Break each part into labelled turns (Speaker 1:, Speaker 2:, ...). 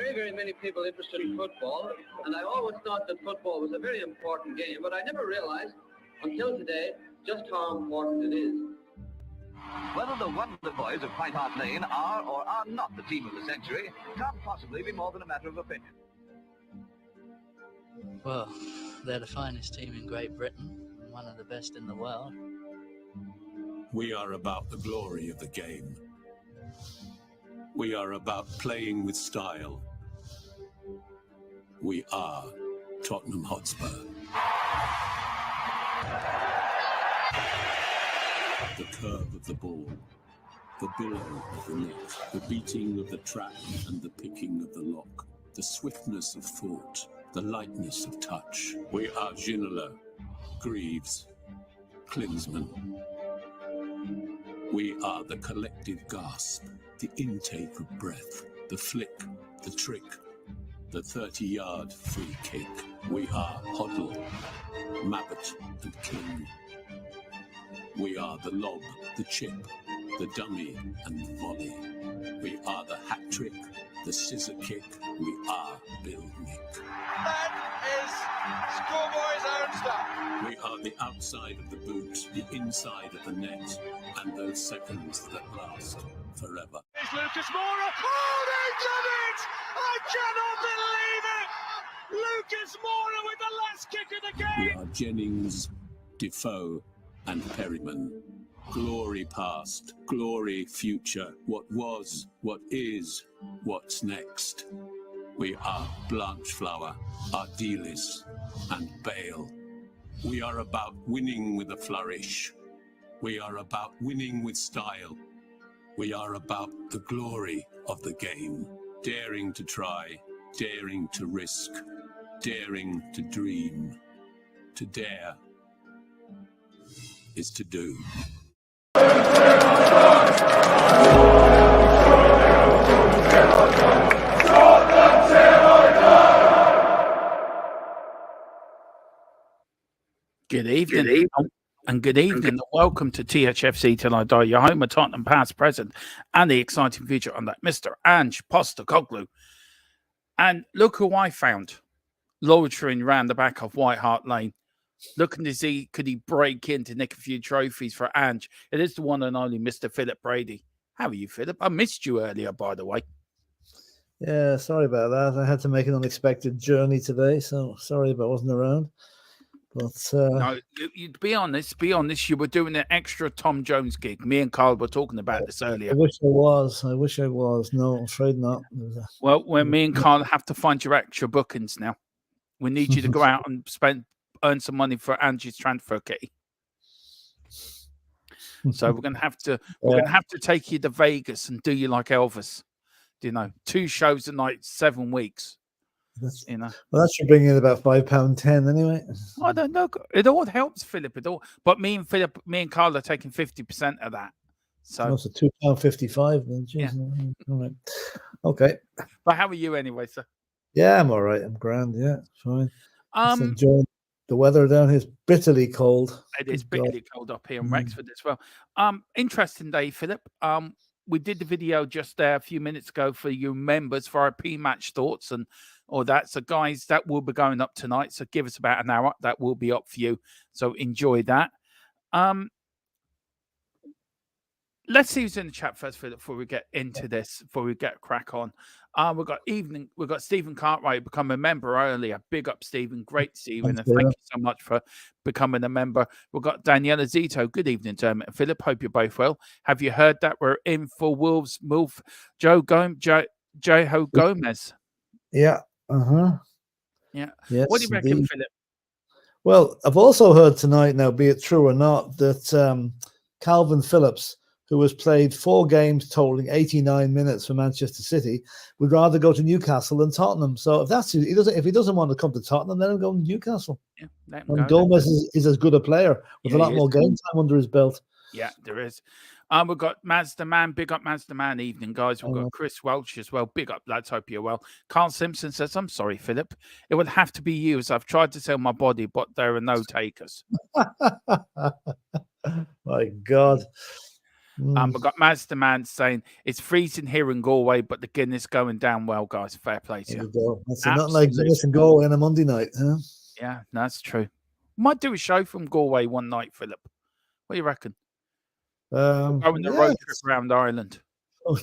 Speaker 1: very many people interested in football, and I always thought that football was a very important game, but I never realized until today just how important it is.
Speaker 2: Whether the Wonder Boys of White Hart Lane are or are not the team of the century can't possibly be more than a matter of opinion.
Speaker 3: Well, they're the finest team in Great Britain, and one of the best in the world.
Speaker 4: We are about the glory of the game. We are about playing with style. We are Tottenham Hotspur. The curve of the ball, the billow of the net, the beating of the trap and the picking of the lock, the swiftness of thought, the lightness of touch. We are Ginola, Greaves, Klinsmann. We are the collective gasp, the intake of breath, the flick, the trick, the 30-yard free kick. We are Hoddle, Mabbott and King. We are the lob, the chip, the dummy and the volley. We are the hat trick, the scissor kick. We are Bill Nick.
Speaker 5: That is schoolboy's own stuff.
Speaker 4: We are the outside of the boot, the inside of the net, and those seconds that last forever.
Speaker 5: It's Lucas Moura. Oh, they've done it! I cannot believe it! Lucas Moura with the last kick of the game.
Speaker 4: We are Jennings, Defoe, and Perryman. Glory past, glory future, what was, what is, what's next. We are Blanchflower, Ardiles, and Bale. We are about winning with a flourish. We are about winning with style. We are about the glory of the game. Daring to try, daring to risk, daring to dream. To dare is to do.
Speaker 6: Good evening. And good evening, and welcome to THFC Till I Die, your home of Tottenham past, present, and the exciting future on that Mr. Ange Postecoglou. And look who I found, loitering round the back of White Hart Lane, looking to see could he break in to nick a few trophies for Ange. It is the one and only Mr. Philip Brady. How are you, Philip? I missed you earlier, by the way.
Speaker 7: Yeah, sorry about that. I had to make an unexpected journey today, so sorry if I wasn't around. But
Speaker 6: no, be honest. You were doing an extra Tom Jones gig. Me and Carl were talking about this earlier.
Speaker 7: I wish I was. No, I'm afraid not.
Speaker 6: Well, when me and Carl have to find your extra bookings now. We need you to go out and earn some money for Angie's transfer key. So we're gonna have to take you to Vegas and do you like Elvis. You know, 2 shows a night, 7 weeks. You know,
Speaker 7: well, that should bring in about £5.10 anyway.
Speaker 6: I don't know. It all helps, Philip. It all, but me and Carl are taking 50% of that. So
Speaker 7: it's £2.55. Then,
Speaker 6: yeah.
Speaker 7: All right. Okay.
Speaker 6: But how are you anyway, sir?
Speaker 7: Yeah, I'm all right. I'm grand. Yeah, fine. Just enjoying the weather down here. It's bitterly cold.
Speaker 6: It is bitterly cold up here in Wexford as well. Interesting day, Philip. We did the video just there a few minutes ago for you members for our P-match thoughts and all that. So, guys, that will be going up tonight. So, give us about an hour. That will be up for you. So, enjoy that. Let's see who's in the chat first, Philip, before we get into this, before we get a crack on. We've got Stephen Cartwright become a member earlier. Big up, Stephen. Great, Stephen. And thank you so much for becoming a member. We've got Daniela Zito. Good evening, Dermot and Philip. Hope you're both well. Have you heard that we're in for Wolves move Joe Gomez?
Speaker 7: Yeah.
Speaker 6: Yeah.
Speaker 7: Yes,
Speaker 6: what do you reckon,
Speaker 7: indeed.
Speaker 6: Philip?
Speaker 7: Well, I've also heard tonight, now, be it true or not, that Calvin Phillips, who has played 4 games totaling 89 minutes for Manchester City, would rather go to Newcastle than Tottenham. So if he doesn't want to come to Tottenham, let him go to Newcastle.
Speaker 6: Yeah,
Speaker 7: and Gomez is as good a player with a lot more game time under his belt.
Speaker 6: Yeah, there is. We've got Mazda Man. Big up Mazda Man. Evening, guys. We've got Chris Welch as well. Big up, lads. Hope you're well. Carl Simpson says, I'm sorry, Philip. It would have to be you, as I've tried to sell my body, but there are no takers.
Speaker 7: My God.
Speaker 6: We've got Mazda Man saying it's freezing here in Galway, but the Guinness going down well, guys. Fair play to
Speaker 7: There
Speaker 6: you.
Speaker 7: you go. That's not like Guinness and Galway on a Monday night, huh?
Speaker 6: Yeah, that's true. Might do a show from Galway one night, Philip. What do you reckon? Going the road trip around Ireland.
Speaker 7: Oh,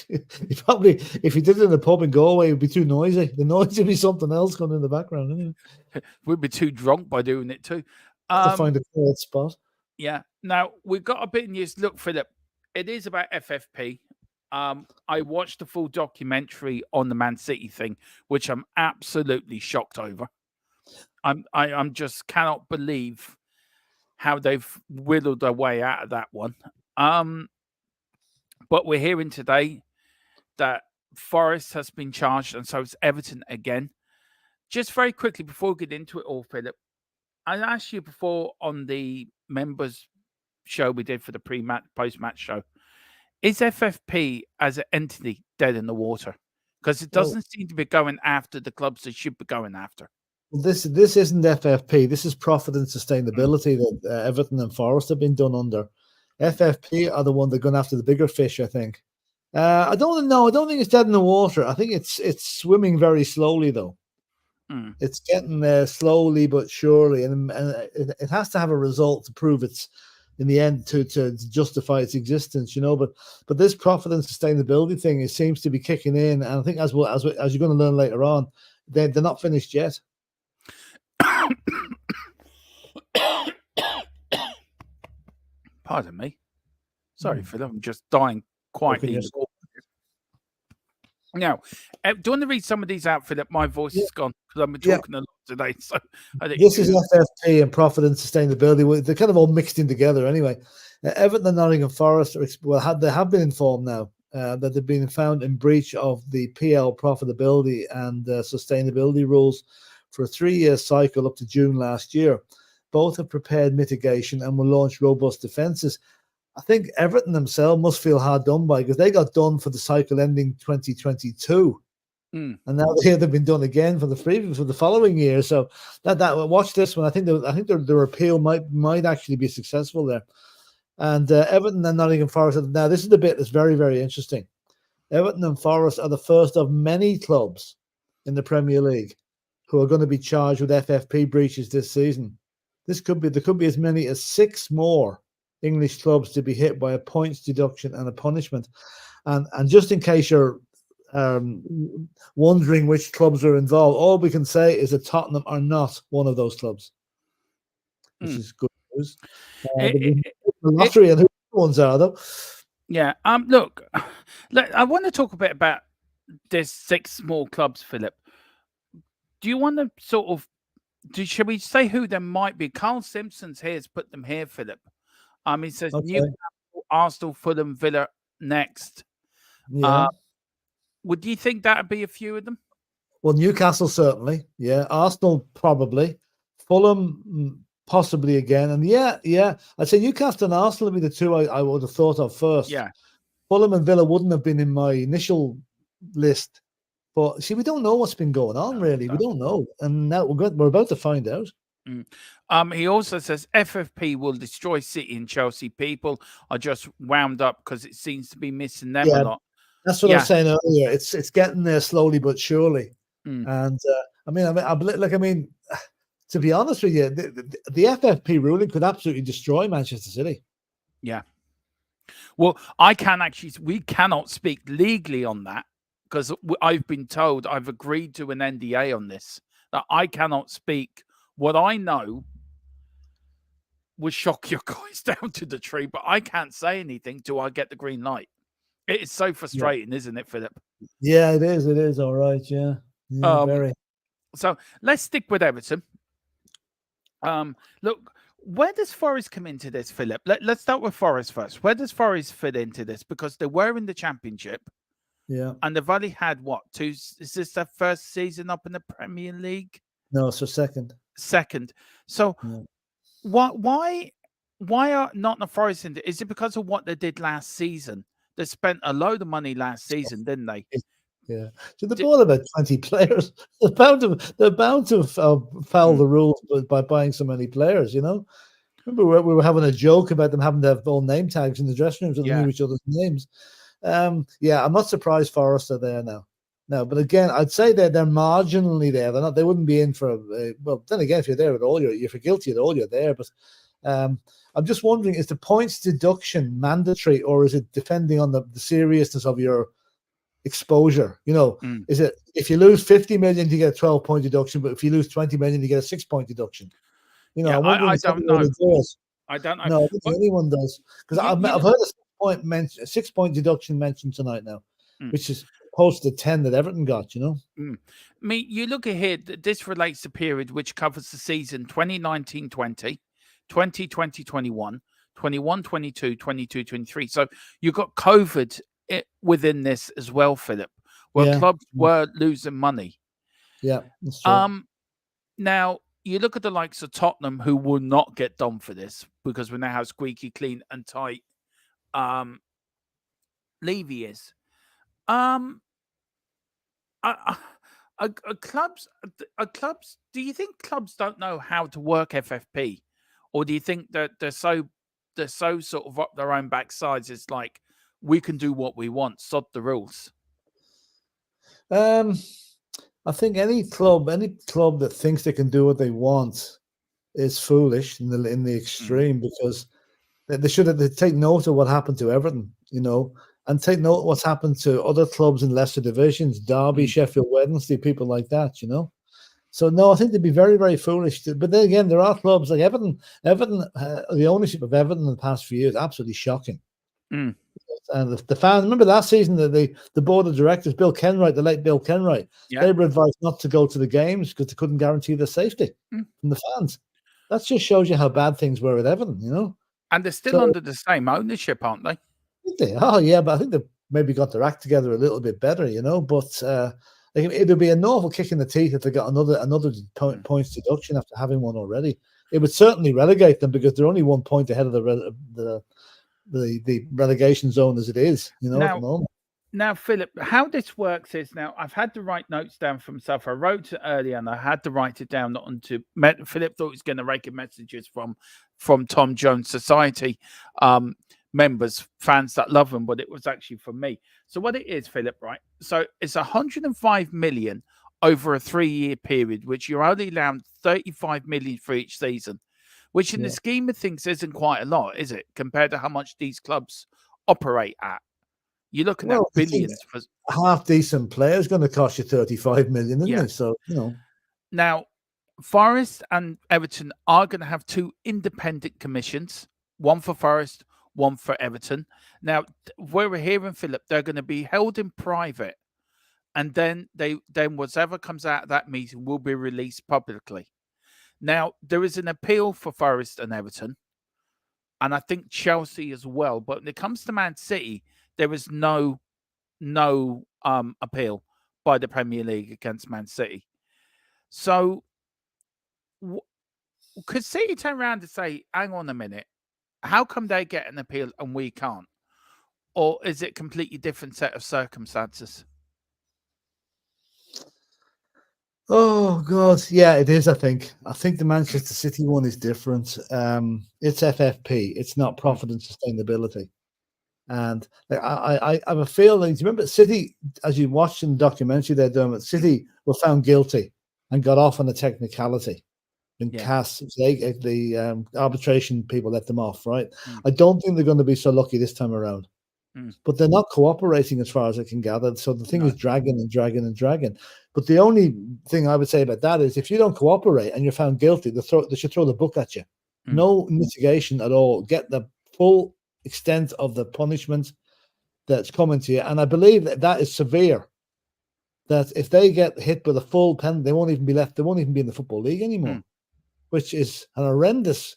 Speaker 7: you probably, if you did it in a pub in Galway, it would be too noisy. The noise would be something else going in the background, isn't it?
Speaker 6: We'd be too drunk by doing it too.
Speaker 7: To find a quiet spot.
Speaker 6: Yeah. Now we've got a bit of news. Look, Philip, it is about FFP. I watched the full documentary on the Man City thing, which I'm absolutely shocked over. I'm just cannot believe how they've whittled their way out of that one. But we're hearing today that Forest has been charged, and so is Everton again. Just very quickly before we get into it all, Philip, I asked you before on the members show we did for the pre-match, post-match show, is FFP as an entity dead in the water? Because it doesn't seem to be going after the clubs they should be going after.
Speaker 7: Well, this isn't FFP. This is profit and sustainability that Everton and Forest have been done under. FFP are the one that are going after the bigger fish, I think. I don't know. I don't think it's dead in the water. I think it's swimming very slowly, though. It's getting there slowly but surely, and it has to have a result to prove it's in the end to justify its existence, you know. But this profit and sustainability thing, it seems to be kicking in, and I think as you're going to learn later on, they're not finished yet.
Speaker 6: Pardon me. Sorry, Philip. I'm just dying quietly. Now, do you want to read some of these out, Philip? My voice is gone because I've been talking a lot today. So
Speaker 7: this is FFP and profit and sustainability. They're kind of all mixed in together anyway. Everton and Nottingham Forest they have been informed now that they've been found in breach of the PL profitability and sustainability rules for a 3-year cycle up to June last year. Both have prepared mitigation and will launch robust defences. I think Everton themselves must feel hard done by because they got done for the cycle ending 2022, and now they've been done again for the following year. So that watch this one. I think their appeal might actually be successful there. And Everton and Nottingham Forest. Now this is the bit that's very, very interesting. Everton and Forest are the first of many clubs in the Premier League who are going to be charged with FFP breaches this season. There could be as many as 6 more English clubs to be hit by a points deduction and a punishment. And just in case you're wondering which clubs are involved, all we can say is that Tottenham are not one of those clubs, which is good news. The lottery and who the ones are, though.
Speaker 6: Yeah. Look, I want to talk a bit about this 6 small clubs, Philip. Do you want to sort of should we say who there might be? Carl Simpson's here has put them here, Philip. He says Newcastle, Arsenal, Fulham, Villa next.
Speaker 7: Yeah.
Speaker 6: Would you think that would be a few of them?
Speaker 7: Well, Newcastle certainly. Yeah. Arsenal probably. Fulham possibly again. And yeah. I'd say Newcastle and Arsenal would be the 2 I would have thought of first.
Speaker 6: Yeah.
Speaker 7: Fulham and Villa wouldn't have been in my initial list. But see, we don't know what's been going on, really. We don't know. And now we're about to find out.
Speaker 6: He also says FFP will destroy City and Chelsea. People are just wound up because it seems to be missing them a lot. That's
Speaker 7: what I was saying earlier. It's getting there slowly but surely. And I mean, to be honest with you, the FFP ruling could absolutely destroy Manchester City.
Speaker 6: Yeah. Well, we cannot speak legally on that because I've been told I've agreed to an NDA on this that I cannot speak. What I know will shock your guys down to the tree, but I can't say anything till I get the green light. It is so frustrating, isn't it, Philip?
Speaker 7: Yeah, it is. It is. All right. Yeah. Very.
Speaker 6: So let's stick with Everton. Look, where does Forest come into this, Philip? Let's start with Forest first. Where does Forest fit into this? Because they were in the Championship.
Speaker 7: Yeah.
Speaker 6: And they've only had is this their first season up in the Premier League?
Speaker 7: No, so second.
Speaker 6: So why are not the Forest in it? Is it because of what they did last season? They spent a load of money last season, didn't they?
Speaker 7: Yeah. So they bought about 20 players. They're bound to foul the rules by buying so many players, you know? Remember, we were having a joke about them having their own name tags in the dressing rooms, so they knew each other's names. Yeah, I'm not surprised Forest are there now. No, but again, I'd say they're marginally there. They're not. They wouldn't be in for well. Then again, if you're there at all, if you're guilty at all, you're there. But I'm just wondering: is the points deduction mandatory, or is it depending on the seriousness of your exposure? Is it if you lose 50 million, you get a 12-point deduction, but if you lose 20 million, you get a 6-point deduction?
Speaker 6: Yeah,
Speaker 7: I'm wondering
Speaker 6: I don't know. I don't know.
Speaker 7: No, I don't think anyone does, because I've heard a 6-point deduction mentioned tonight now, which is opposed to the 10 that Everton got.
Speaker 6: I mean, you look ahead. This relates to period which covers the season 2019-20, 2020-21, 21-22, 22-23. So you've got COVID within this as well, Philip, where clubs were losing money.
Speaker 7: Yeah, that's true.
Speaker 6: Now, you look at the likes of Tottenham, who will not get done for this because we know how squeaky clean and tight Levy is. Clubs. Do you think clubs don't know how to work FFP, or do you think that they're so sort of up their own backsides? It's like we can do what we want, sod the rules.
Speaker 7: I think any club that thinks they can do what they want is foolish in the extreme, because they should take note of what happened to Everton, and take note of what's happened to other clubs in lesser divisions, Derby, Sheffield Wednesday, people like that, So no, I think they'd be very, very foolish. But then again, there are clubs like Everton. The ownership of Everton in the past few years, absolutely shocking. And the fans, remember last season, the board of directors, Bill Kenwright, the late Bill Kenwright, they were advised not to go to the games because they couldn't guarantee their safety from the fans. That just shows you how bad things were at Everton,
Speaker 6: And they're still under the same ownership, aren't they?
Speaker 7: Oh, yeah, but I think they've maybe got their act together a little bit better, But it would be a normal kick in the teeth if they got another points deduction after having one already. It would certainly relegate them, because they're only 1 point ahead of the relegation zone as it is, at the moment.
Speaker 6: Now, Philip, how this works is, now I've had to write notes down for myself. I wrote it earlier and I had to write it down onto Philip thought he was going to rake messages from Tom Jones Society members, fans that love him, but it was actually from me. So what it is, Philip, right? So it's 105 million over a 3-year period, which you're only allowed 35 million for each season, which in the scheme of things isn't quite a lot, is it, compared to how much these clubs operate at? You're looking at billions. For
Speaker 7: half decent player is going to cost you 35 million, isn't it? So,
Speaker 6: Now, Forest and Everton are going to have 2 independent commissions, one for Forest, one for Everton. Now, where we're hearing, Philip, they're going to be held in private, and then whatever comes out of that meeting will be released publicly. Now, there is an appeal for Forest and Everton, and I think Chelsea as well. But when it comes to Man City, there is no appeal by the Premier League against Man City. So, could City turn around and say, hang on a minute, how come they get an appeal and we can't? Or is it a completely different set of circumstances?
Speaker 7: Oh, God. Yeah, it is, I think. I think the Manchester City one is different. It's FFP. It's not profit and sustainability. And I have a feeling, do you remember City, as you watched in the documentary there, Dermot, City were found guilty and got off on a technicality. The arbitration people let them off, right? I don't think they're going to be so lucky this time around. But they're not cooperating as far as I can gather. So the thing is dragging and dragging and dragging. But the only thing I would say about that is if you don't cooperate and you're found guilty, they should throw the book at you. No mitigation at all. Get the full extent of the punishment that's coming to you. And I believe that is severe. That if they get hit with a full penalty, they won't even be left. They won't even be in the Football League anymore, which is an horrendous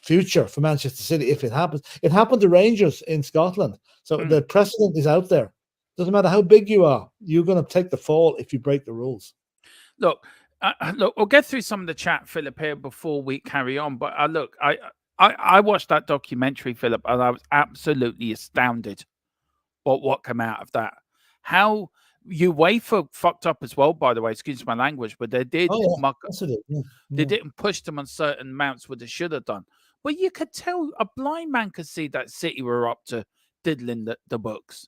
Speaker 7: future for Manchester City if it happens. It happened to Rangers in Scotland. So the precedent is out there. Doesn't matter how big you are, you're going to take the fall if you break the rules.
Speaker 6: Look, we'll get through some of the chat, Philip, here before we carry on. But I watched that documentary, Philip, and I was absolutely astounded by what came out of that. How UEFA fucked up as well, by the way. Excuse my language, but they did muck up.
Speaker 7: Yes, it is. Yeah.
Speaker 6: They didn't push them on certain amounts what they should have done. But you could tell, a blind man could see that City were up to diddling the books.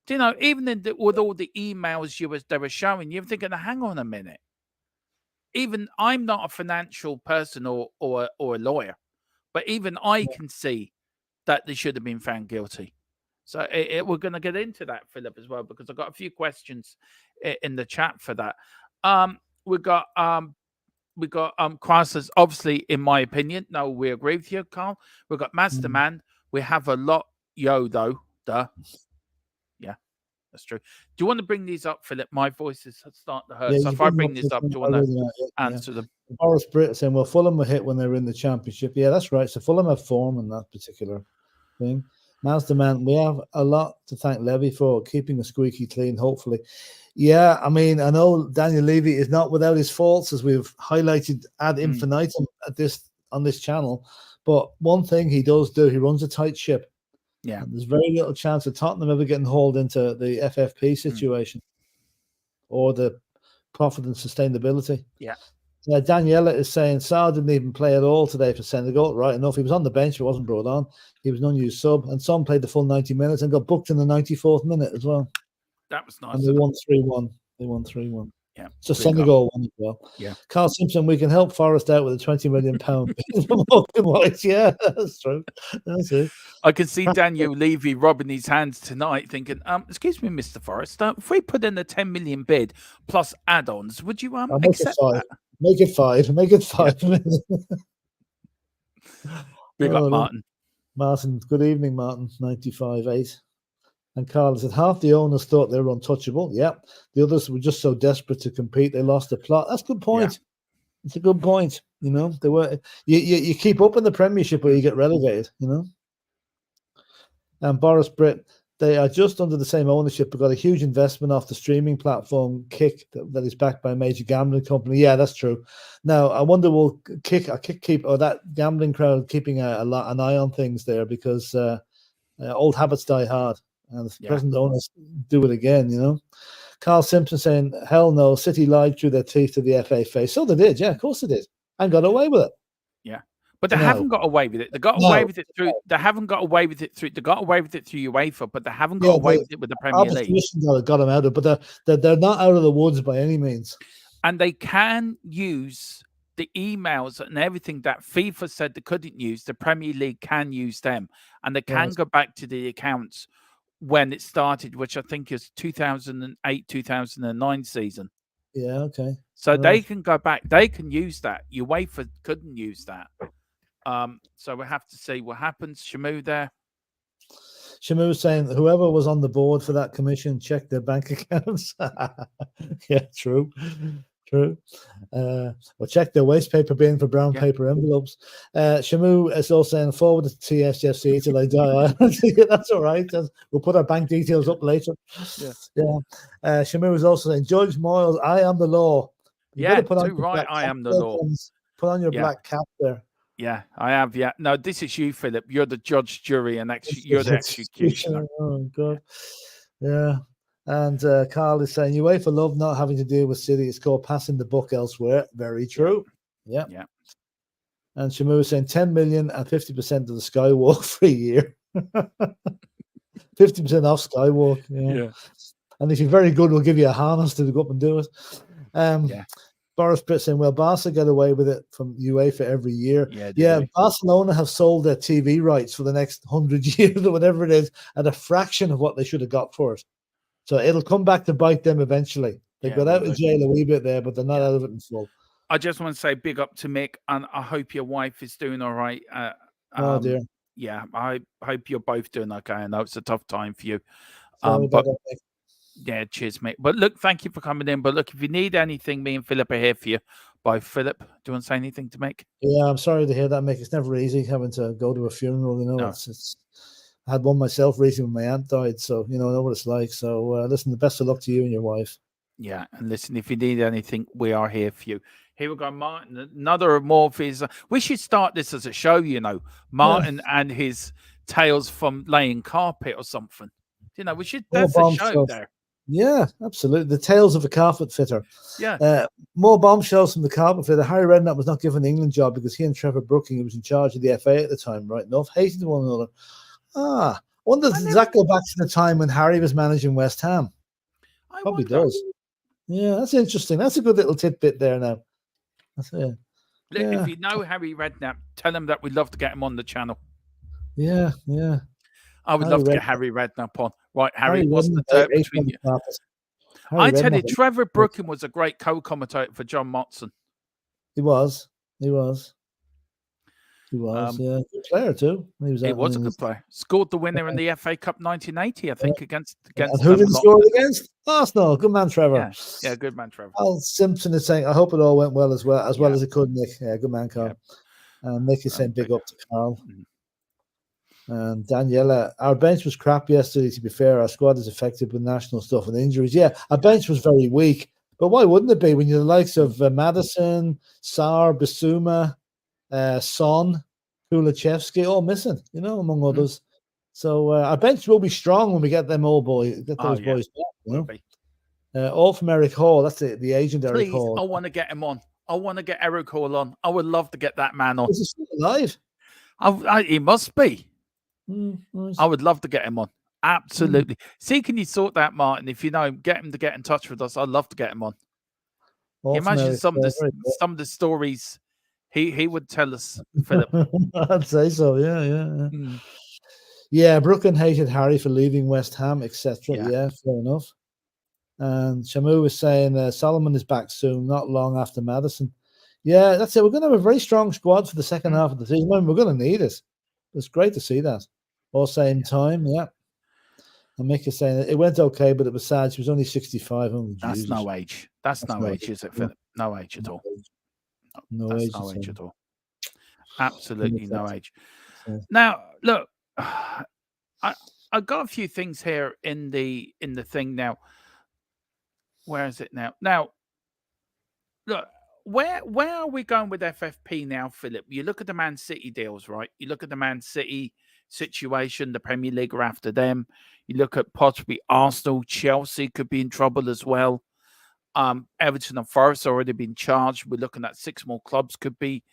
Speaker 6: Do you know, even with all the emails they were showing, you're thinking, hang on a minute. Even I'm not a financial person or a lawyer, but even I can see that they should have been found guilty. So we're going to get into that, Philip, as well, because I've got a few questions in the chat for that. We got Chrysler's, obviously, in my opinion. No, we agree with you, Carl. We've got Masterman. We have a lot, though. Duh. Yeah, that's true. Do you want to bring these up, Philip? My voice is starting to hurt. So if I bring this up, do you want to answer them?
Speaker 7: Boris Britt saying, well, Fulham were hit when they were in the Championship. Yeah, that's right. So Fulham have form in that particular thing. Masterman, we have a lot to thank Levy for keeping a squeaky clean, hopefully. Yeah, I mean, I know Daniel Levy is not without his faults, as we've highlighted ad infinitum on this channel. But one thing he does do, he runs a tight ship.
Speaker 6: Yeah.
Speaker 7: And there's very little chance of Tottenham ever getting hauled into the FFP situation or the profit and sustainability.
Speaker 6: Yeah.
Speaker 7: Daniela is saying Sarr didn't even play at all today for Senegal. Right enough. He was on the bench, but wasn't brought on. He was an unused sub. And Son played the full 90 minutes and got booked in the 94th minute as well.
Speaker 6: That was nice.
Speaker 7: And they won 3-1. They won 3-1.
Speaker 6: Yeah.
Speaker 7: So Senegal won as well.
Speaker 6: Yeah.
Speaker 7: Carl Simpson, we can help Forest out with a £20 million bid. Yeah, that's true. That's it.
Speaker 6: I can see Daniel Levy rubbing his hands tonight thinking, excuse me, Mr. Forrest, if we put in a 10 million bid plus add-ons, would you accept that?
Speaker 7: Make it 5. Make it 5.
Speaker 6: Yeah. Big up, Martin.
Speaker 7: Martin, good evening, Martin. 95.8. And Carl said half the owners thought they were untouchable. Yeah. The others were just so desperate to compete they lost the plot. That's a good point. Yeah. It's a good point. You know, they were you keep up in the Premiership or you get relegated, you know. And Boris Britt, they are just under the same ownership but got a huge investment off the streaming platform Kick that is backed by a major gambling company. Yeah, that's true. Now I wonder will Kick keep or that gambling crowd keeping an eye on things there because old habits die hard. And the present owners do it again, you know. Carl Simpson saying, hell no, City lied through their teeth to the FA face. So they did, yeah, of course they did. And got away with it.
Speaker 6: Yeah. But they haven't got away with it. They got away with it through they haven't got away with it through they got away with it through UEFA, but they haven't got away with it with the Premier League.
Speaker 7: Got them out of it, but they're not out of the woods by any means.
Speaker 6: And they can use the emails and everything that FIFA said they couldn't use, the Premier League can use them. And they can go back to the accounts when it started, which I think is 2008-2009 season.
Speaker 7: Yeah, okay.
Speaker 6: So they can go back. They can use that. UEFA couldn't use that. So we have to see what happens. Shamu there.
Speaker 7: Shamu saying whoever was on the board for that commission checked their bank accounts. Yeah, true. True. Or check their waste paper bin for brown paper envelopes. Shamu is also saying forward to THFC till I die. That's all right. We'll put our bank details up later. Yeah. Shamu is also saying Judge Moyles, I am the law.
Speaker 6: I am the law.
Speaker 7: Put on your black cap there.
Speaker 6: Yeah, I have. Yeah. No, this is you, Philip. You're the judge, jury, and you're the executioner.
Speaker 7: Oh, God. Yeah. And Carl is saying, UEFA love not having to deal with City. It's called passing the buck elsewhere. Very true. Yeah.
Speaker 6: Yeah.
Speaker 7: And Shamu is saying 10 million and 50% of the Skywalk for a year. 50% off Skywalk. Yeah. And if you're very good, we'll give you a harness to go up and do it. Boris Britt saying, well, Barca get away with it from UEFA every year. Yeah, Barcelona have sold their TV rights for the next 100 years or whatever it is at a fraction of what they should have got for it. So it'll come back to bite them eventually. They got out of jail a wee bit there, but they're not out of it in full.
Speaker 6: I just want to say big up to Mick, and I hope your wife is doing all right.
Speaker 7: Oh, dear.
Speaker 6: Yeah, I hope you're both doing okay. I know it's a tough time for you. Yeah, cheers, mate. But look, thank you for coming in. But look, if you need anything, me and Philip are here for you. Bye, Philip. Do you want to say anything to Mick?
Speaker 7: Yeah, I'm sorry to hear that, Mick. It's never easy having to go to a funeral, you know. No. It's I had one myself recently when my aunt died, so you know, I know what it's like. So listen, the best of luck to you and your wife.
Speaker 6: Yeah, and listen, if you need anything, we are here for you. Here we go, Martin. Another more of his. We should start this as a show, you know, Martin and his tales from laying carpet or something. You know, we should. That's a show there.
Speaker 7: Yeah, absolutely. The tales of a carpet fitter.
Speaker 6: Yeah.
Speaker 7: More bombshells from the carpet fitter. Harry Redknapp was not given the England job because he and Trevor Brooking, who was in charge of the FA at the time, right enough, hated one another. I wonder, does that go back to the time when Harry was managing West Ham? Probably does. Yeah, that's interesting. That's a good little tidbit there now. That's it.
Speaker 6: Look, if you know Harry Redknapp, tell him that we'd love to get him on the channel.
Speaker 7: Yeah.
Speaker 6: I would love to get Harry Redknapp on. Right, Harry, what's the dirt between you? I tell you, Trevor Brooking was a great co-commentator for John Motson.
Speaker 7: He was. Yeah. Good player too.
Speaker 6: He was a good player. Scored the winner in the FA Cup 1980, I think, against.
Speaker 7: And who did he score it against? Arsenal. Good man, Trevor.
Speaker 6: Yeah, good man, Trevor.
Speaker 7: Al Simpson is saying, I hope it all went well as well as it could, Nick. Yeah, good man, Carl. And Nick is saying big up to Carl. And Daniela, our bench was crap yesterday, to be fair. Our squad is affected with national stuff and injuries. Yeah, our bench was very weak. But why wouldn't it be when you're the likes of Madison, Sarr, Bissouma, Son, Kulichevsky, all missing, among others. So our bench will be strong when we get them all boys. Get those boys back, all from Eric Hall. That's the agent, Eric Hall.
Speaker 6: I want to get him on. I want to get Eric Hall on. I would love to get that man on.
Speaker 7: Is he still alive?
Speaker 6: He must be. Nice. I would love to get him on. Absolutely. See, can you sort that, Martin? If you know him, get him to get in touch with us. I'd love to get him on. Imagine some of the stories he would tell us, Philip.
Speaker 7: I'd say so. Yeah. Yeah, Brooklyn hated Harry for leaving West Ham, etc. Yeah, fair enough. And Shamu was saying Solomon is back soon, not long after Madison. Yeah, that's it. We're going to have a very strong squad for the second half of the season. We're going to need it. It's great to see that. All same time, yeah. And Mick is saying it went okay, but it was sad. She was only 65.
Speaker 6: That's no age. That's no age, is it, Philip? No age at all.
Speaker 7: No age
Speaker 6: at all. Absolutely no age. Now, look, I got a few things here in the thing now. Where is it now? Now, look, where are we going with FFP now, Philip? You look at the Man City deals, right? You look at the Man City situation, the Premier League are after them. You look at possibly Arsenal, Chelsea could be in trouble as well. Everton and Forest already been charged. We're looking at 6 more clubs could be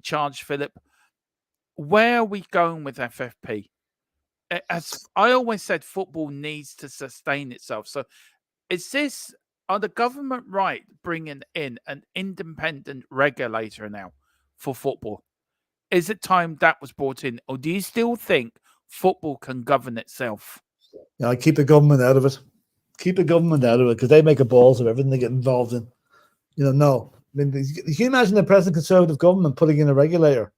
Speaker 6: charged, Philip. Where are we going with FFP? As I always said, football needs to sustain itself. So are the government right bringing in an independent regulator now for football? Is it time that was brought in? Or do you still think football can govern itself?
Speaker 7: Yeah, I keep the government out of it. Keep the government out of it because they make a balls of everything they get involved in. No. I mean, can you imagine the present Conservative government putting in a regulator?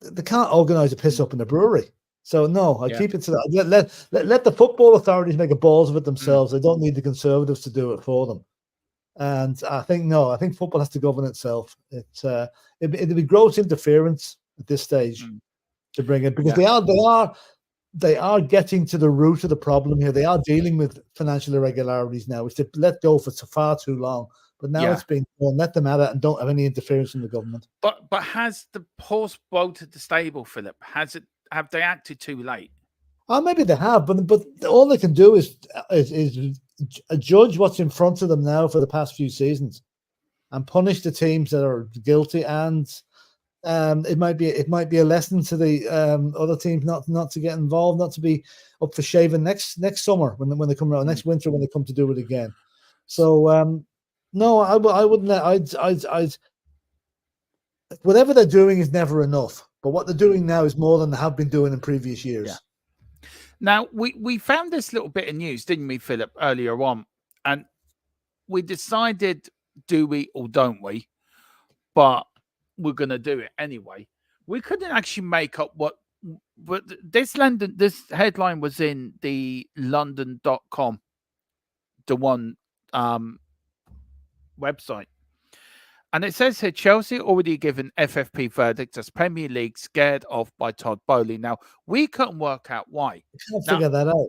Speaker 7: They can't organise a piss up in the brewery. So no, I keep it to that. Let the football authorities make a balls of it themselves. They don't need the Conservatives to do it for them. And I think football has to govern itself. It'd be gross interference at this stage to bring it because they are getting to the root of the problem here. They are dealing with financial irregularities now, which they've let go for far too long. But now it's been let them at it and don't have any interference from the government.
Speaker 6: But has the horse bolted the stable, Philip? Have they acted too late?
Speaker 7: Oh, maybe they have, but all they can do is judge what's in front of them now for the past few seasons, and punish the teams that are guilty. And it might be a lesson to the other teams not to get involved, not to be up for shaving next summer when they come around, next winter when they come to do it again. So no, I wouldn't. I'd whatever they're doing is never enough. But what they're doing now is more than they have been doing in previous years.
Speaker 6: Yeah. Now, we found this little bit of news, didn't we, Philip, earlier on? And we decided, do we or don't we? But we're going to do it anyway. We couldn't actually make up but this headline was in the London.com, the one website. And it says here, Chelsea already given FFP verdict as Premier League scared off by Todd Boehly. Now, we couldn't work out why.
Speaker 7: I can't figure that out.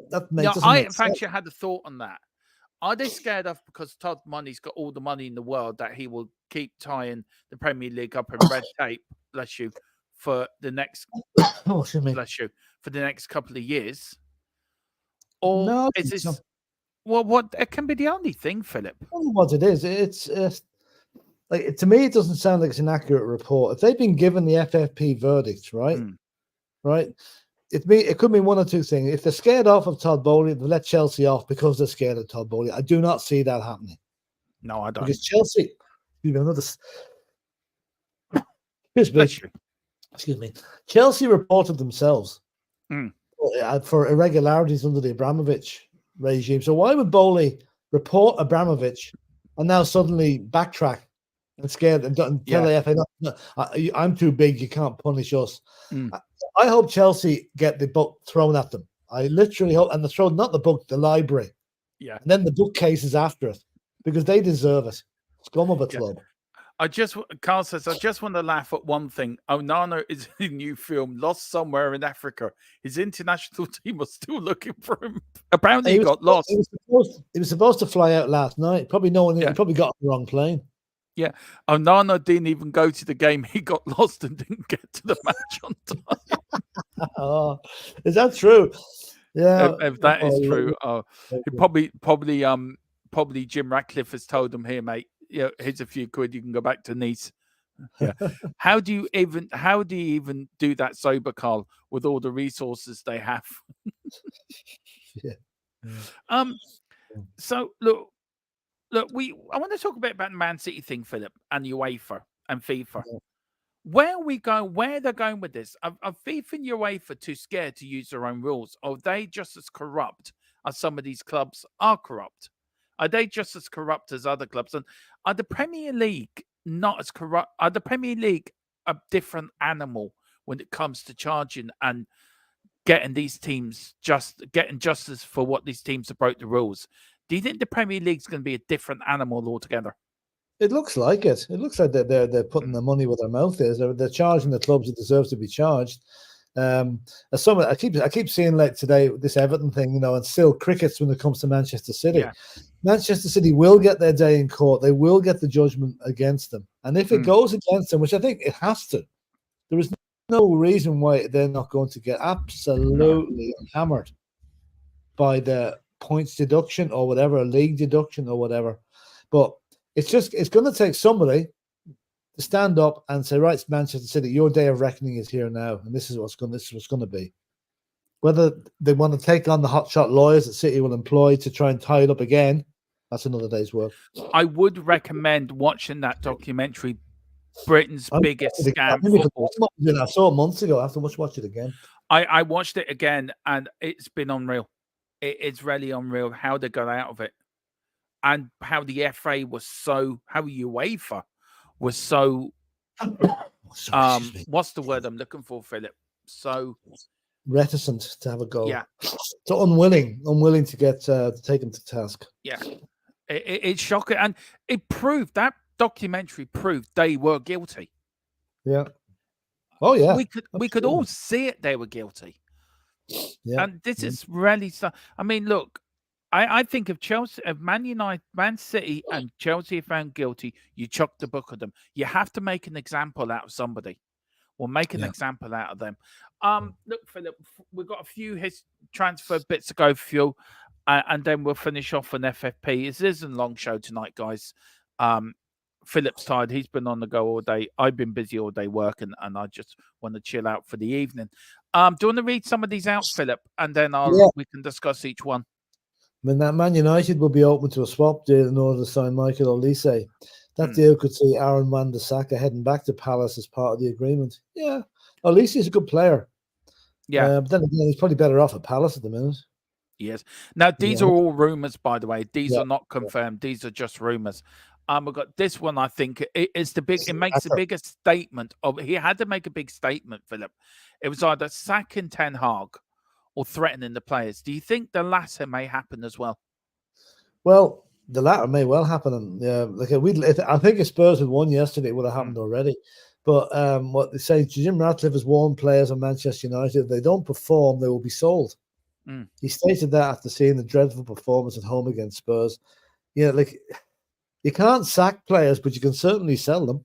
Speaker 6: I actually had a thought on that. Are they scared off because Todd Money's got all the money in the world that he will keep tying the Premier League up in red tape, bless you, for the next for the next couple of years? Or
Speaker 7: No,
Speaker 6: is
Speaker 7: it's
Speaker 6: this what it can be the only thing, Philip?
Speaker 7: I don't know what it is. It's like, to me, it doesn't sound like it's an accurate report. If they've been given the FFP verdict, right, right, it could mean one or two things. If they're scared off of Todd Bowley, they let Chelsea off because they're scared of Todd Bowley. I do not see that happening.
Speaker 6: No, I don't.
Speaker 7: Because Chelsea, excuse me, Chelsea reported themselves for irregularities under the Abramovich regime. So why would Bowley report Abramovich and now suddenly backtrack and scared and tell the FA, no, I'm too big, you can't punish us? I hope Chelsea get the book thrown at them. I literally hope, and they're thrown, not the book, the library.
Speaker 6: Yeah.
Speaker 7: And then the bookcases after it, because they deserve it. Scum of a club.
Speaker 6: Carl says, I just want to laugh at one thing. Onana is in a new film, lost somewhere in Africa. His international team was still looking for him. Apparently he got lost.
Speaker 7: He was supposed to fly out last night. Probably he probably got on the wrong plane.
Speaker 6: Yeah. Onana didn't even go to the game. He got lost and didn't get to the match on time.
Speaker 7: Oh, is that true? Yeah.
Speaker 6: If that is true, he probably Jim Ratcliffe has told him, here, mate, here's a few quid, you can go back to Nice. Yeah. How do you even do that sober, Carl, with all the resources they have? So look, I want to talk a bit about the Man City thing, Philip, and UEFA and FIFA. Where are we going? Where they're going with this? Are FIFA and UEFA too scared to use their own rules? Or are they just as corrupt as some of these clubs are corrupt? Are they just as corrupt as other clubs? And are the Premier League not as corrupt? Are the Premier League a different animal when it comes to charging and getting these teams getting justice for what these teams have broke the rules? Do you think the Premier League's going to be a different animal altogether?
Speaker 7: It looks like it. It looks like they're putting their money where their mouth is. They're charging the clubs that deserve to be charged. As someone, I keep seeing like today this Everton thing, and still crickets when it comes to Manchester City. Yeah. Manchester City will get their day in court. They will get the judgment against them, and if it goes against them, which I think it has to, there is no reason why they're not going to get absolutely hammered by the points deduction or whatever, a league deduction or whatever. But it's going to take somebody to stand up and say, right, Manchester City, your day of reckoning is here now, and this is what's going to be. Whether they want to take on the hotshot lawyers that City will employ to try and tie it up again, that's another day's work.
Speaker 6: I would recommend watching that documentary, Britain's Biggest Scam.
Speaker 7: I saw it months ago. I have to watch it again.
Speaker 6: I watched it again, and it's been unreal. It's really unreal how they got out of it, and how the FA was how UEFA was so what's the word I'm looking for, Philip? So
Speaker 7: reticent to have a go.
Speaker 6: Yeah.
Speaker 7: So unwilling to get take them to task.
Speaker 6: Yeah. It's shocking, and that documentary proved they were guilty.
Speaker 7: Yeah. Oh yeah.
Speaker 6: We could all see it. They were guilty. Yeah. And this is really stuff. I mean, look, I think if Chelsea, if Man United, Man City, and Chelsea are found guilty, you chuck the book at them. You have to make an example out of somebody, or make an example out of them. Look, Philip, we've got a few transfer bits to go through, and then we'll finish off on FFP. This isn't a long show tonight, guys. Philip's tired. He's been on the go all day. I've been busy all day working, and I just want to chill out for the evening. Do you want to read some of these out, Philip, and then we can discuss each one?
Speaker 7: I mean, that Man United will be open to a swap deal in order to sign Michael Olise. That deal could see Aaron Wan-Bissaka heading back to Palace as part of the agreement. Yeah, Olise is a good player.
Speaker 6: Yeah,
Speaker 7: but then again, he's probably better off at Palace at the minute.
Speaker 6: Yes. Now, these are all rumours, by the way. These are not confirmed. These are just rumours. We've got this one, I think, it makes the biggest statement of... He had to make a big statement, Philip. It was either sacking Ten Hag or threatening the players. Do you think the latter may happen as well?
Speaker 7: Well, the latter may well happen. And I think if Spurs had won yesterday, it would have happened already. But what they say, Jim Ratcliffe has warned players on Manchester United, if they don't perform, they will be sold. He stated that after seeing the dreadful performance at home against Spurs. You can't sack players, but you can certainly sell them.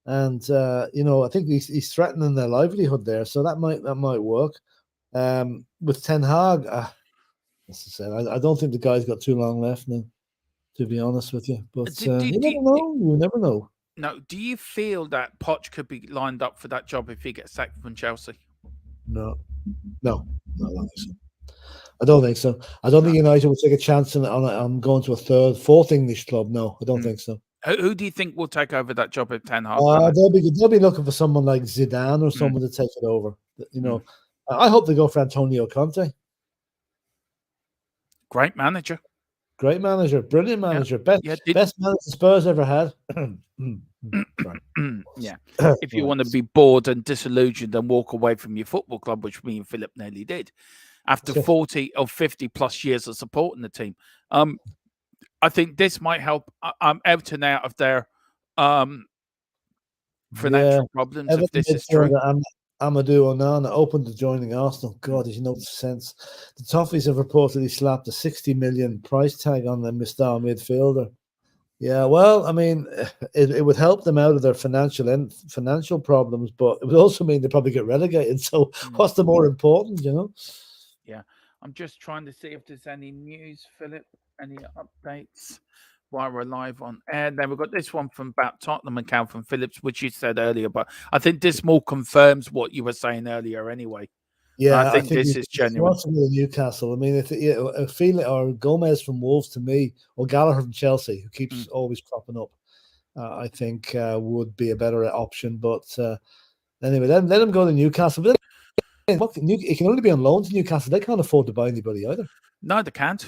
Speaker 7: And I think he's threatening their livelihood there, so that might work. With Ten Hag, As I said, I don't think the guy's got too long left now, to be honest with you. But
Speaker 6: Do-
Speaker 7: you
Speaker 6: do-
Speaker 7: never know. You never know.
Speaker 6: No, do you feel that Poch could be lined up for that job if he gets sacked from Chelsea?
Speaker 7: No, I don't think so. I don't think so. I don't think United will take a chance on going to a third, fourth English club. No, I don't think so.
Speaker 6: Who do you think will take over that job if Ten Hag?
Speaker 7: They'll be looking for someone like Zidane or someone to take it over. You know, I hope they go for Antonio Conte.
Speaker 6: Great manager.
Speaker 7: Great manager, brilliant manager, best manager Spurs ever had.
Speaker 6: Yeah. If you want to be bored and disillusioned and walk away from your football club, which me and Philip nearly did, after 40 or 50 plus years of supporting the team, I think this might help Everton out of their financial problems.
Speaker 7: Everton,
Speaker 6: if this is true.
Speaker 7: Amadou Onana open to joining Arsenal. God, there's no sense. The Toffees have reportedly slapped a 60 million price tag on the Mistar midfielder. Yeah, well, I mean, it would help them out of their financial problems, but it would also mean they probably get relegated. So what's the more important, you know?
Speaker 6: Yeah, I'm just trying to see if there's any news, Philip, any updates while we're live on air. Then we've got this one from about Tottenham and Calvin Phillips, which you said earlier, but I think this more confirms what you were saying earlier anyway.
Speaker 7: Yeah,
Speaker 6: I think this is genuine.
Speaker 7: Newcastle. I mean, if Phelan or Gomez from Wolves to me, or Gallagher from Chelsea, who keeps always cropping up, I think would be a better option. But anyway, let him go to Newcastle. But then, he can only be on loan to Newcastle. They can't afford to buy anybody either.
Speaker 6: No, they can't.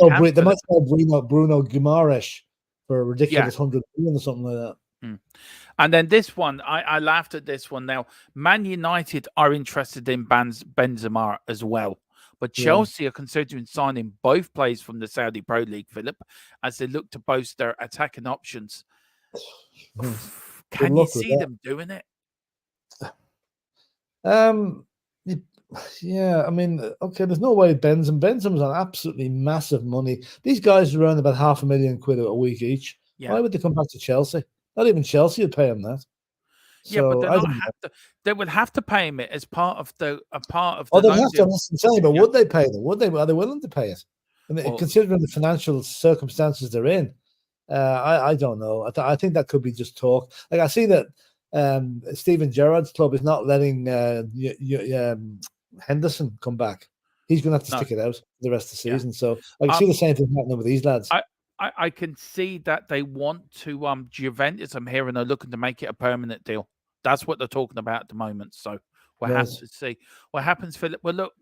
Speaker 7: They might sell Bruno Guimaraes for a ridiculous 100 million or something like that.
Speaker 6: And then this one, I laughed at this one. Now, Man United are interested in Benzema as well. But Chelsea are considering signing both players from the Saudi Pro League, Philip, as they look to boost their attacking options. Can you see them doing it?
Speaker 7: Yeah, I mean, okay, there's no way Benzema's on absolutely massive money. These guys are around about £500,000 a week each. Yeah. Why would they come back to Chelsea? Not even Chelsea would pay him that.
Speaker 6: Yeah, but they would have to pay him it as part of the
Speaker 7: they'd have to listen to but would they pay them? Are they willing to pay it? I mean, considering the financial circumstances they're in, I don't know. I think that could be just talk. Like I see that Steven Gerrard's club is not letting Henderson come back. He's going to have to stick it out the rest of the season. So I can see the same thing happening with these lads.
Speaker 6: I can see that they want to Juventus. I'm hearing they're looking to make it a permanent deal. That's what they're talking about at the moment. So we'll have to see what happens, Philip. Well, look,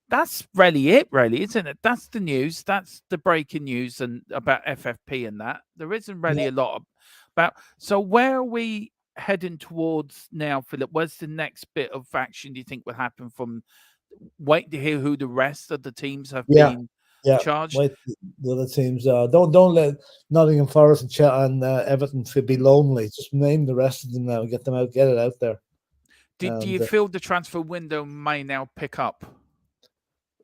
Speaker 6: that's really it, isn't it? That's the news. That's the breaking news and about FFP and that. There isn't really a lot about. So where are we heading towards now, Philip? Where's the next bit of action do you think will happen from wait to hear who the rest of the teams have been charged?
Speaker 7: Wait, the other teams don't let Nottingham Forest and Everton be lonely. Just name the rest of them now and get it out there.
Speaker 6: Do you feel the transfer window may now pick up?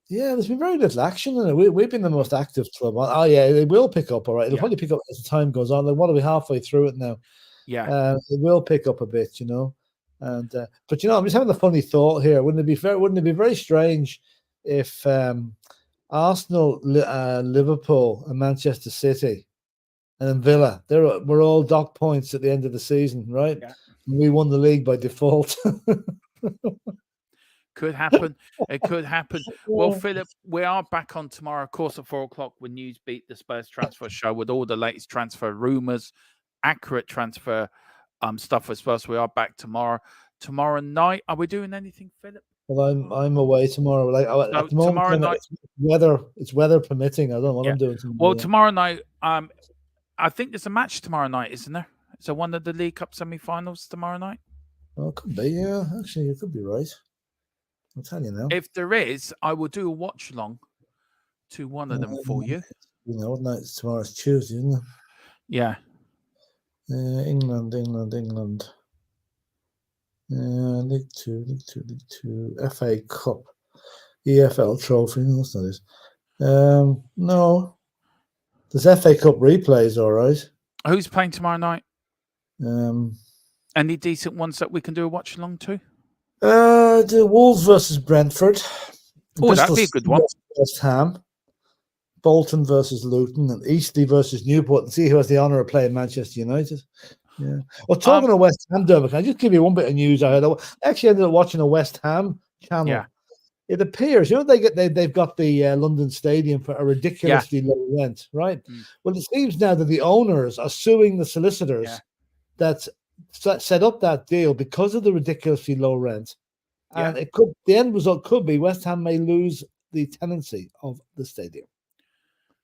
Speaker 7: Yeah, there's been very little action in it. We've been the most active club. Oh yeah, it will pick up. All right, it'll probably pick up as time goes on. Like, what are we halfway through it now?
Speaker 6: Yeah,
Speaker 7: it will pick up a bit, you know. And but you know, I'm just having a funny thought here. Wouldn't it be very strange if Arsenal, Liverpool, and Manchester City, and then Villa, we're all dock points at the end of the season, right? Yeah. We won the league by default.
Speaker 6: Could happen. It could happen. Well, Philip, we are back on tomorrow, of course, at 4:00 with Newsbeat, the Spurs transfer show, with all the latest transfer rumors, accurate transfer stuff as well. So we are back tomorrow. Tomorrow night, are we doing anything, Philip?
Speaker 7: Well, I'm away tomorrow. Like at the moment, tomorrow night, it's weather permitting. I don't know what I'm doing tomorrow.
Speaker 6: Well, tomorrow night, I think there's a match tomorrow night, isn't there? So one of the League Cup semi-finals tomorrow night.
Speaker 7: Oh, it could be. Yeah, actually, you could be right. I'll tell you now.
Speaker 6: If there is, I will do a watch along to one of them for you.
Speaker 7: You know what night is tomorrow? It's Tuesday, isn't it?
Speaker 6: Yeah.
Speaker 7: England. League Two, FA Cup, EFL Trophy. No, that's not it. No, there's FA Cup replays. All right.
Speaker 6: Who's playing tomorrow night? Any decent ones that we can do a watch along to?
Speaker 7: The Wolves versus Brentford.
Speaker 6: Oh, that'd be a good one.
Speaker 7: West Ham. Bolton versus Luton, and Eastleigh versus Newport, and see who has the honour of playing Manchester United. Yeah. Well, talking of West Ham, Dermot, can I just give you one bit of news I heard? I actually ended up watching a West Ham channel.
Speaker 6: Yeah.
Speaker 7: It appears, they've got the London Stadium for a ridiculously low rent, right? Well, it seems now that the owners are suing the solicitors that set up that deal because of the ridiculously low rent, and the end result could be West Ham may lose the tenancy of the stadium.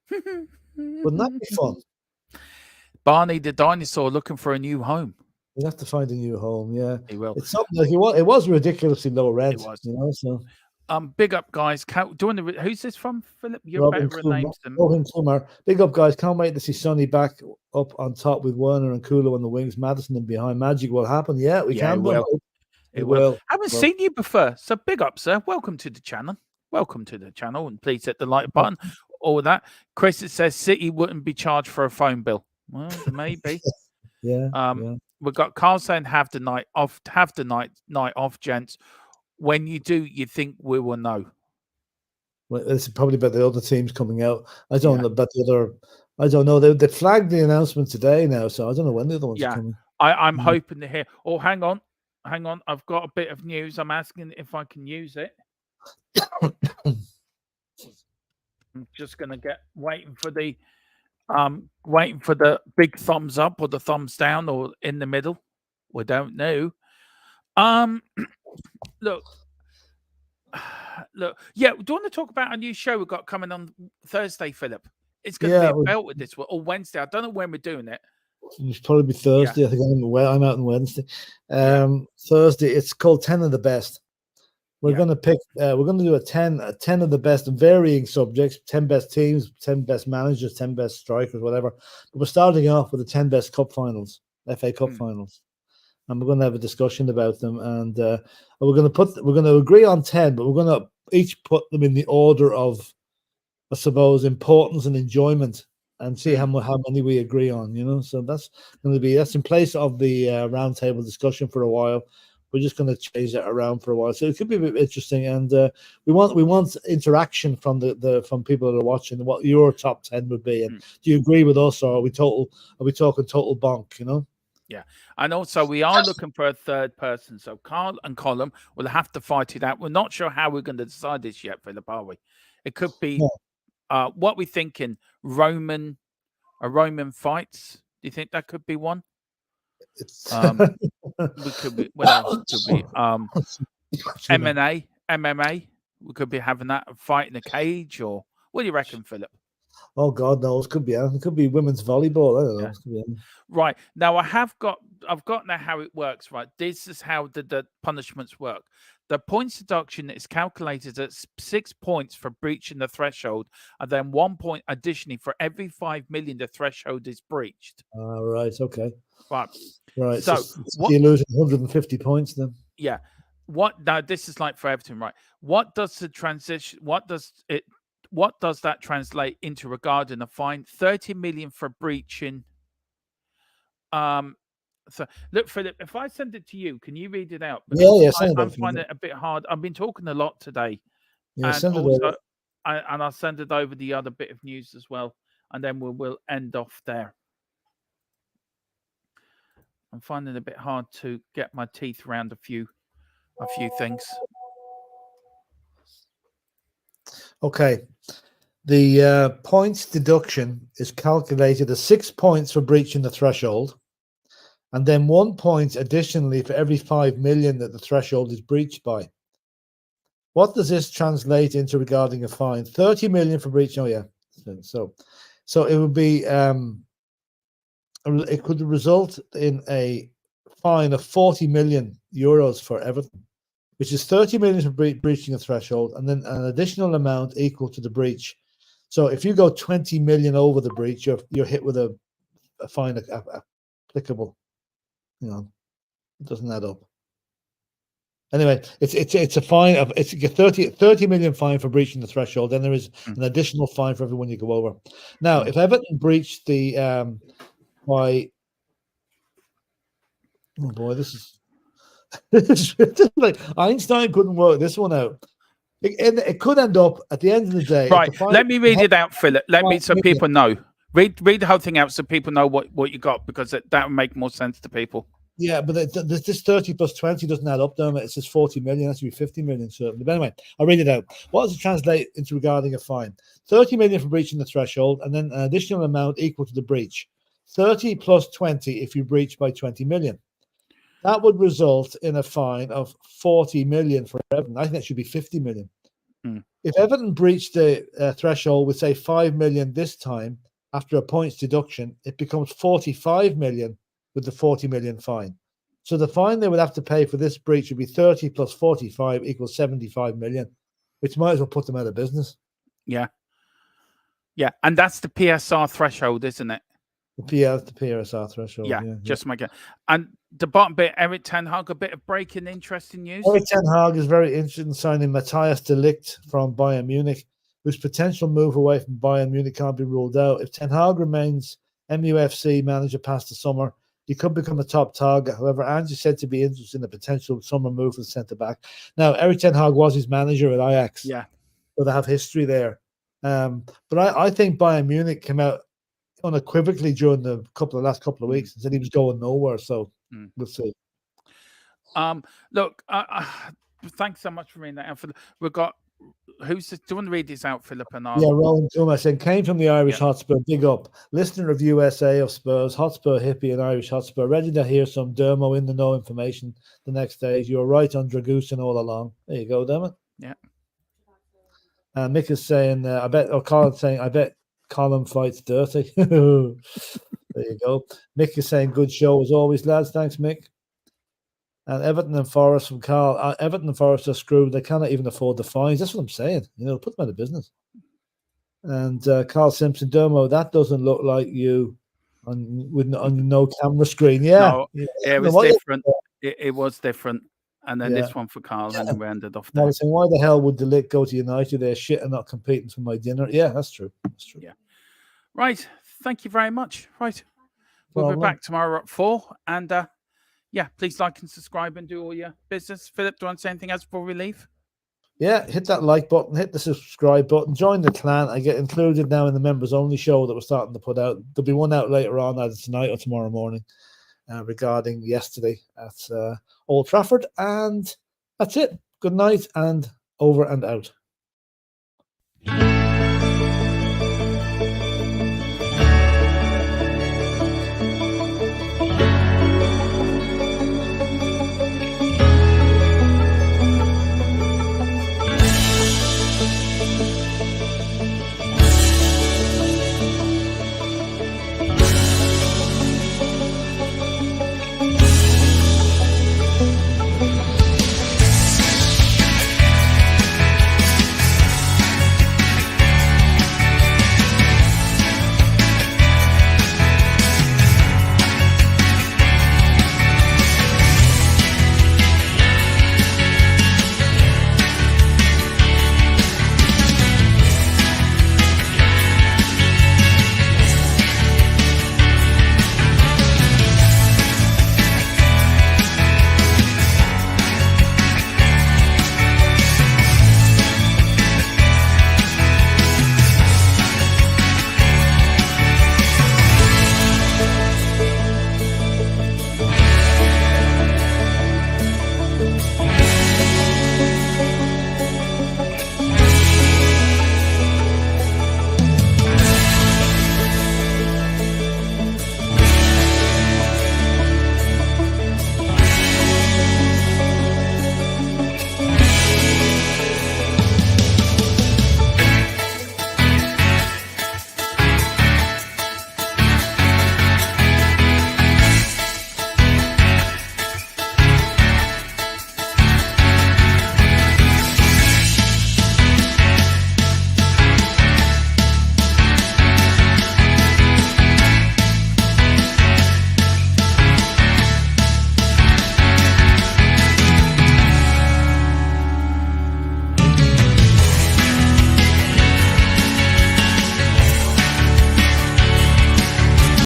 Speaker 7: Wouldn't that be fun?
Speaker 6: Barney the dinosaur looking for a new home.
Speaker 7: We'll have to find a new home. Yeah,
Speaker 6: he will.
Speaker 7: It's something like it was ridiculously low rent. It was, So.
Speaker 6: Big up, guys. Who's this from, Philip? You're better at names than me.
Speaker 7: Big up, guys. Can't wait to see Sonny back up on top with Werner and Kula on the wings. Madison and behind. Magic will happen. Yeah, we can.
Speaker 6: It will. Haven't seen you before, so big up, sir. Welcome to the channel. And please hit the like button. All that. Chris, it says City wouldn't be charged for a phone bill. Well, maybe. We've got Carl saying have the night off, gents. When you do, you think we will know.
Speaker 7: Well, it's probably about the other teams coming out. I don't know about the other. I don't know. They flagged the announcement today now, so I don't know when the other ones are coming.
Speaker 6: I'm hoping to hear. Oh, hang on. I've got a bit of news. I'm asking if I can use it. I'm just gonna waiting for the big thumbs up or the thumbs down or in the middle. We don't know. Look. Yeah. Do you want to talk about a new show we've got coming on Thursday, Philip? It's going to be a belt with this one, or Wednesday. I don't know when we're doing it.
Speaker 7: It's probably be Thursday. I think I'm out on Wednesday. Thursday. It's called 10 of the Best. We're going to pick. We're going to do a 10 of the best varying subjects. 10 best teams, 10 best managers, 10 best strikers, whatever. But we're starting off with the 10 best cup finals, FA Cup finals. And we're going to have a discussion about them, and we're going to agree on 10, but we're going to each put them in the order of, I suppose, importance and enjoyment, and see how many we agree on. So that's in place of the roundtable discussion for a while. We're just going to change that around for a while, so it could be a bit interesting, and we want interaction from from people that are watching. What your top 10 would be, and do you agree with us, or are we talking total bonk?
Speaker 6: Yeah, and also we are looking for a third person. So Carl and Colin will have to fight it out. We're not sure how we're going to decide this yet, Philip, are we? It could be what we're thinking. Roman fights. Do you think that could be one? We could be. What else could be? MMA. We could be having that fight in a cage, or what do you reckon, Philip?
Speaker 7: Oh God knows, could be. It could be women's volleyball. I don't know.
Speaker 6: Right now, I've got now how it works. Right, this is how the punishments work. The points deduction is calculated at 6 points for breaching the threshold, and then 1 point additionally for every 5 million the threshold is breached.
Speaker 7: Right. Okay.
Speaker 6: Right.
Speaker 7: So you're losing 150 points then.
Speaker 6: Yeah. What now? This is like for everything, right? What does the transition? What does that translate into regarding a fine? 30 million for breaching. So look, Philip, if I send it to you, can you read it out?
Speaker 7: Because
Speaker 6: I'm finding it a bit hard. I've been talking a lot today.
Speaker 7: Yeah, send it over.
Speaker 6: And I'll send it over the other bit of news as well. And then we'll end off there. I'm finding it a bit hard to get my teeth around a few things.
Speaker 7: Okay. The points deduction is calculated as 6 points for breaching the threshold, and then 1 point additionally for every 5 million that the threshold is breached by. What does this translate into regarding a fine? 30 million for breaching. Oh yeah. So it would be it could result in a fine of 40 million euros for Everton, which is 30 million for breaching a threshold, and then an additional amount equal to the breach. So if you go 20 million over the breach, you're hit with a fine applicable. It doesn't add up. Anyway, it's a fine of it's a 30 million fine for breaching the threshold. Then there is an additional fine for everyone you go over. Now, if Everton breached the by, oh boy, this is like Einstein couldn't work this one out. It could end up at the end of the day.
Speaker 6: Right. Let me read it out, Philip. Let me so people know. Read the whole thing out so people know what you got, because that would make more sense to people.
Speaker 7: Yeah, but this 30 plus 20 doesn't add up, though. It says 40 million. That should be 50 million, certainly. But anyway, I'll read it out. What does it translate into regarding a fine? 30 million for breaching the threshold, and then an additional amount equal to the breach. 30 plus 20 if you breach by 20 million. That would result in a fine of 40 million for Everton. I think that should be 50 million. If Everton breached the threshold with, say, 5 million this time, after a points deduction, it becomes 45 million with the 40 million fine. So the fine they would have to pay for this breach would be 30 plus 45 equals 75 million, which might as well put them out of business.
Speaker 6: Yeah. Yeah. And that's the PSR threshold, isn't it?
Speaker 7: The PSR threshold.
Speaker 6: Yeah, just my guess. And the bottom bit, Eric Ten Hag, a bit of breaking interesting news.
Speaker 7: Eric Ten Hag is very interested in signing Matthias de Ligt from Bayern Munich, whose potential move away from Bayern Munich can't be ruled out. If Ten Hag remains MUFC manager past the summer, he could become a top target. However, Ange is said to be interested in a potential summer move for the centre-back. Now, Eric Ten Hag was his manager at Ajax.
Speaker 6: Yeah.
Speaker 7: So they have history there. But I think Bayern Munich came out unequivocally during the last couple of weeks and said he was going nowhere. So we'll see.
Speaker 6: Look, thanks so much for reading that out. We've got do you want to read this out, Philip? And
Speaker 7: yeah, Roland Tuma said came from the Irish Hotspur. Big up, listener of USA of Spurs, Hotspur hippie and Irish Hotspur. Ready to hear some Dermo in the know information the next days. You were right on Dragusin all along. There you go, Dermot.
Speaker 6: Yeah.
Speaker 7: Mick is saying, Colin's saying, I bet Colin fights dirty. There you go. Mick is saying, good show as always, lads. Thanks, Mick. And Everton and Forest from Carl. Everton and Forest are screwed. They cannot even afford the fines. That's what I'm saying. Put them out of business. And Carl Simpson, Dermo, that doesn't look like you on no camera screen. Yeah.
Speaker 6: No, it was different. It was different. And then this one for Carl, and then we ended off there.
Speaker 7: Saying, why the hell would the Ligt go to United? They're shit and not competing for my dinner. Yeah, that's true. That's true.
Speaker 6: Yeah. Right. Thank you very much. Right. We'll be back tomorrow at 4. And please like and subscribe and do all your business. Philip, do you want to say anything else before we leave?
Speaker 7: Yeah, hit that like button, hit the subscribe button, join the clan. I get included now in the members only show that we're starting to put out. There'll be one out later on, either tonight or tomorrow morning, regarding yesterday at Old Trafford. And that's it. Good night and over and out.